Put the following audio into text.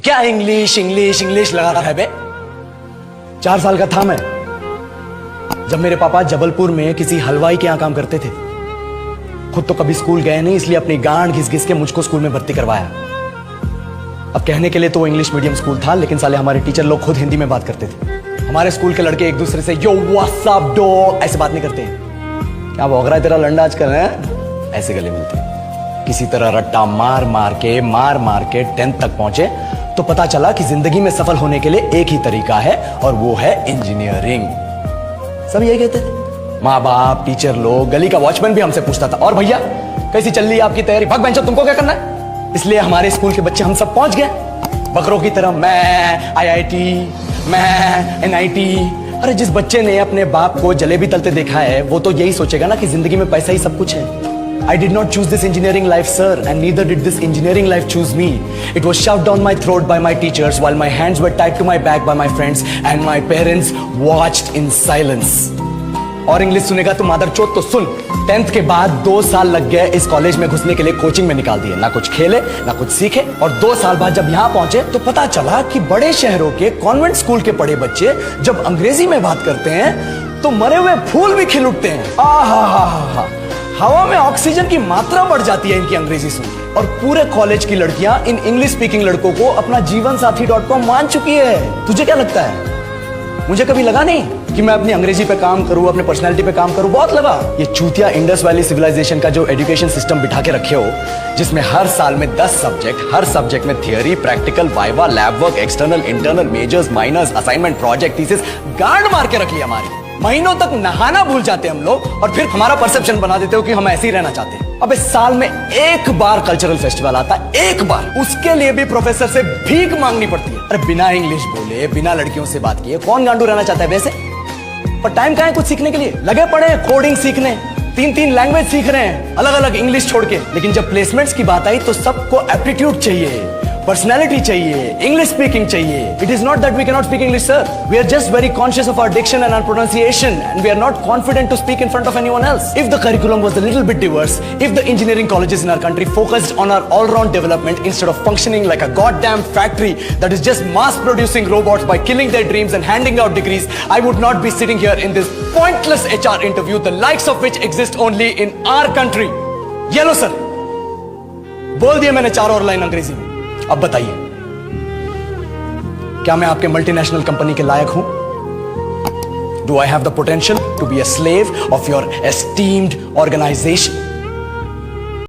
क्या English English English लगा रहा है बे? 4 साल का था मैं जब मेरे पापा जबलपुर में किसी हलवाई के यहां काम करते थे। खुद तो कभी स्कूल गए नहीं, इसलिए अपनी गांड घिस घिस के मुझको स्कूल में भर्ती करवाया। अब कहने के लिए तो वो इंग्लिश मीडियम स्कूल था, लेकिन साले हमारे टीचर लोग खुद हिंदी में बात करते थे। हमारे स्कूल के लड़के एक दूसरे से यो व्हाट्स अप डॉग ऐसे बात नहीं करते हैं। क्या भौंक रहा है तेरा लंडा आजकल है? ऐसे गले मिलते हैं। किसी तरह रट्टा मार मार के 10th तक पहुंचे तो पता चला कि जिंदगी में सफल होने के लिए एक ही तरीका है और वो है इंजीनियरिंग। सब यही कहते थे, माँ बाप, टीचर लोग, गली का वॉचमैन भी हमसे पूछता था, और भैया कैसी चल रही है आपकी तैयारी? भग बेंचो, तुमको क्या करना है? इसलिए हमारे स्कूल के बच्चे हम सब पहुंच गए बकरों की तरह। मैं IIT, मैं NIT। अरे जिस बच्चे ने अपने बाप को जलेबी तलते देखा है वो तो यही सोचेगा ना कि जिंदगी में पैसा ही सब कुछ है। I did not choose this engineering life, sir, and neither did this engineering life choose me. It was shoved down my throat by my teachers while my hands were tied to my back by my friends and my parents watched in silence. और English सुनेगा तो मादर चोद तो सुन। 10th के बाद 2 साल लग गए इस कॉलेज में घुसने के लिए, कोचिंग में निकाल दिए। ना कुछ खेले ना कुछ सीखे, और 2 साल बाद जब यहाँ पहुंचे तो पता चला कि बड़े शहरों के कॉन्वेंट स्कूल के पढ़े बच्चे जब अंग्रेजी में बात करते हैं तो मरे हुए फूल भी खिल उठते हैं। आहा, हवा में ऑक्सीजन की मात्रा बढ़ जाती है इनकी अंग्रेजी सुन के। और पूरे कॉलेज की लड़कियां इन इंग्लिश स्पीकिंग लड़कों को अपना जीवनसाथी.com मान चुकी है। तुझे क्या लगता है? मुझे कभी लगा नहीं कि मैं अपनी अंग्रेजी पे काम करूं, अपने पर्सनालिटी पे काम करूं। बहुत लगा। ये चूतिया इंडस वैली सिविलाइजेशन का जो एजुकेशन सिस्टम बिठा के रखे हो, जिसमें हर साल में 10 सब्जेक्ट, हर सब्जेक्ट में theory, practical, viva, lab work, external, internal, majors, minors, assignment, project, thesis, गांड मार के रख लिया हमारी। महीनों तक नहाना भूल जाते हम लोग और फिर हमारा परसेप्शन बना देते हो कि हम ऐसे ही रहना चाहते हैं। अब इस साल में एक बार कल्चरल फेस्टिवल आता है, एक बार, उसके लिए भी प्रोफेसर से भीख मांगनी पड़ती है। अरे बिना इंग्लिश बोले, बिना लड़कियों से बात किए कौन गांडू रहना चाहता है वैसे? पर टाइम कहां है कुछ सीखने के लिए? लगे पड़े हैं कोडिंग सीखने, 3 लैंग्वेज सीख रहे हैं अलग अलग इंग्लिश छोड़ के। लेकिन जब प्लेसमेंट्स की बात आई तो सबको एप्टीट्यूड चाहिए, पर्सनैलिटी चाहिए, इंग्लिश स्पीकिंग चाहिए। It is not that we can not speak English, sir. We are just very conscious of our diction and our pronunciation and we are not confident to speak in front of anyone else. If the curriculum was a little bit diverse, if the engineering colleges in our country focused on our all round development instead of functioning like a goddamn factory that is just mass producing robots by killing their dreams and handing out degrees, I would not be sitting here in this pointless HR interview, the likes of which exist only in our country. ये लो sir, बोल दिया मैंने 4 और line अंग्रेजी में। अब बताइए, क्या मैं आपके मल्टीनेशनल कंपनी के लायक हूं? Do I have the potential to be a slave of your esteemed organization?